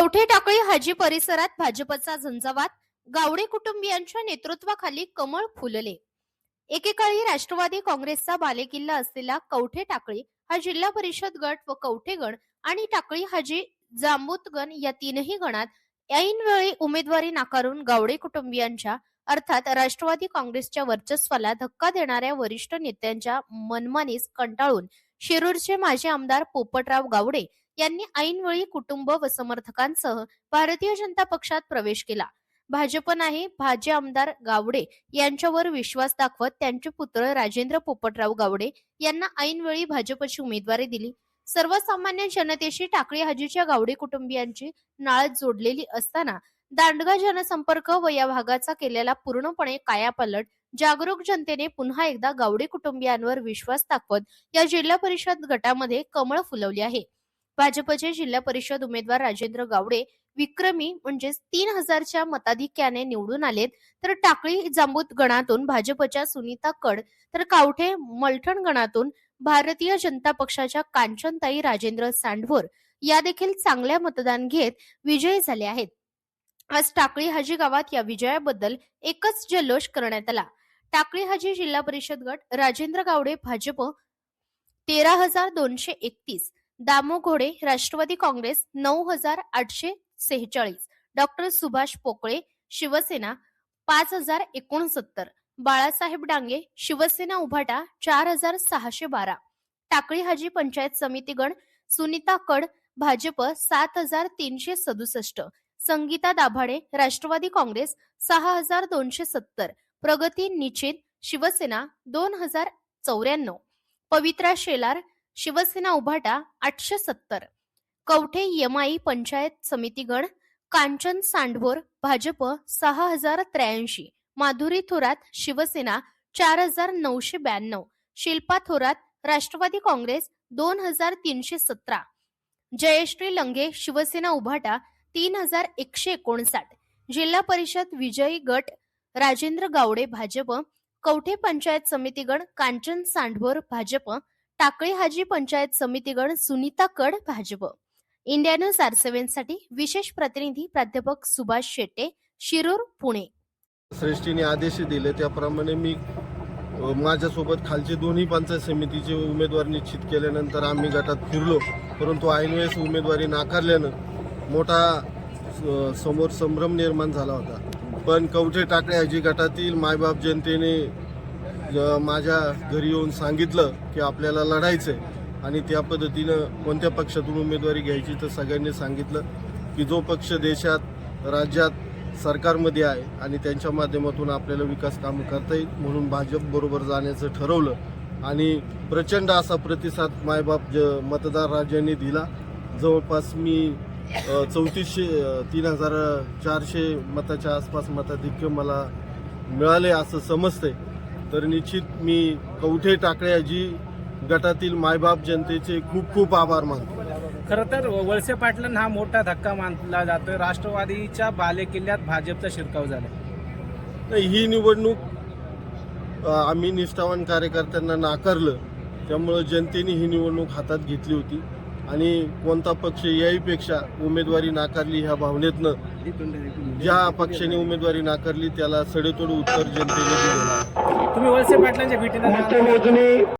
कवठे टाकळी हाजी परिसरात भाजपचा झंझावात, गावडे कुटुंबियांच्या नेतृत्वाखाली कमळ फुलले। एकेकाळी राष्ट्रवादी काँग्रेसचा बालेकिल्ला असलेला कवठे टाकळी हा जिल्हा परिषद गट व कवठे गण आणि टाकळी हाजी जांबूत गण या तीनही गणात ऐनवेळी उमेदवारी नाकारून गावडे कुटुंबियांच्या अर्थात राष्ट्रवादी काँग्रेसच्या वर्चस्वाला धक्का देणाऱ्या वरिष्ठ नेत्यांच्या मनमानीस कंटाळून शिरूरचे माजी आमदार पोपटराव गावडे यांनी ऐनवेळी कुटुंब व समर्थकांसह भारतीय जनता पक्षात प्रवेश केला। भाजप नाही भाजी आमदार गावडे यांच्यावर विश्वास दाखवत त्यांचे पुत्र राजेंद्र पोपटराव गावडे यांना ऐनवेळी भाजपची उमेदवारी दिली। सर्वसामान्य जनतेशी टाकळी हाजीच्या गावडे कुटुंबियांची नाळ जोडलेली असताना दांडगा जनसंपर्क व या भागाचा केलेला पूर्णपणे कायापालट जागरूक जनतेने पुन्हा एकदा गावडे कुटुंबियांवर विश्वास दाखवत या जिल्हा परिषद गटामध्ये कमळ फुलवले आहे। भाजपचे जिल्हा परिषद उमेदवार राजेंद्र गावडे विक्रमी म्हणजे 3000च्या मताधिक्याने निवडून आलेत, तर टाकळी जांबूत गणातून भाजपच्या सुनीता कड तर कावठे मलठण गणातून भारतीय जनता पक्षाच्या कांचनताई राजेंद्र सांडभोर या देखील चांगल्या मतदान घेत विजयी झाले आहेत। आज टाकळी हाजी गावात या विजयाबद्दल एकच जल्लोष करण्यात आला। टाकळी हाजी जिल्हा परिषद गट राजेंद्र गावडे भाजप 13231, दामो घोडे राष्ट्रवादी काँग्रेस 9846, डॉक्टर सुभाष पोकळे शिवसेना 5069, बाळासाहेब डांगे शिवसेना उभाटा 4612, टाकळी हाजी पंचायत समिती गण सुनीता कड भाजप 7367, संगीता दाभाडे राष्ट्रवादी काँग्रेस 6270, प्रगती निश्चित शिवसेना 2094, पवित्रा शेलार शिवसेना उभाटा 870, कवठे यमाई पंचायत समिती गण कांचन सांडभोर भाजप 6083, माधुरी थोरात शिवसेना 4992, शिल्पा थोरात राष्ट्रवादी काँग्रेस 2317, जयश्री लंगे शिवसेना उभाटा 3159। जिल्हा परिषद विजयी गट राजेंद्र गावडे भाजप, कवठे पंचायत समिती गण कांचन सांडभोर भाजप, टाकळी हाजी पंचायत समिती गण सुनीता कड भाजप। इंडिया न्यूज R7 साठी विशेष प्रतिनिधी प्राध्यापक सुभाष शेट्टे, शिरूर, पुणे। श्रेष्ठीने आदेश दिले त्याप्रमाणे मी माझ्यासोबत खालचे दोन्ही पंचायत समितीचे उमेदवार निश्चित केल्यानंतर आम्ही गटात फिरलो, परंतु ऐनवेळेस उमेदवारी नाकारल्यानं मोठा समोर संभ्रम निर्माण झाला होता। पण कवठे टाकळी हाजी गटातील मायबाप जनतेने माझ्या घरी येऊन सांगितलं की आपल्याला लढायचंय आणि त्या पद्धतीनं कोणत्या पक्षातून उमेदवारी घ्यायची तर सगळ्यांनी सांगितलं की जो पक्ष देशात राज्यात सरकारमध्ये आहे आणि त्यांच्या माध्यमातून आपल्याला विकास कामं करता येईल म्हणून भाजप बरोबर जाण्याचं ठरवलं आणि प्रचंड असा प्रतिसाद मायबाप मतदार राजांनी दिला। जवळपास मी 3400-3400 मताच्या आसपास मताधिक्य मला मिळाले असं समजते। तर निश्चित मी कवठे टाकळी हाजी गटातील मायबाप जनतेचे खूप खूप आभार मानतो। खरं तर वळसे पाटलांना हा मोठा धक्का मानला जातो। राष्ट्रवादीच्या बालेकिल्ल्यात भाजपचा शिरकाव झाला। ही निवडणूक आम्ही निष्ठावान कार्यकर्त्यांना नाकारलं, त्यामुळे जनतेने ही निवडणूक हातात घेतली होती आणि कोणता पक्ष याहीपेक्षा उमेदवारी नाकारली ह्या भावनेतनं ज्या पक्षाने उमेदवारी नाकारली त्याला सडेतोड उत्तर जनतेने दिलेलं आहे। तुम्ही वळसे पाटलांच्या भेटीला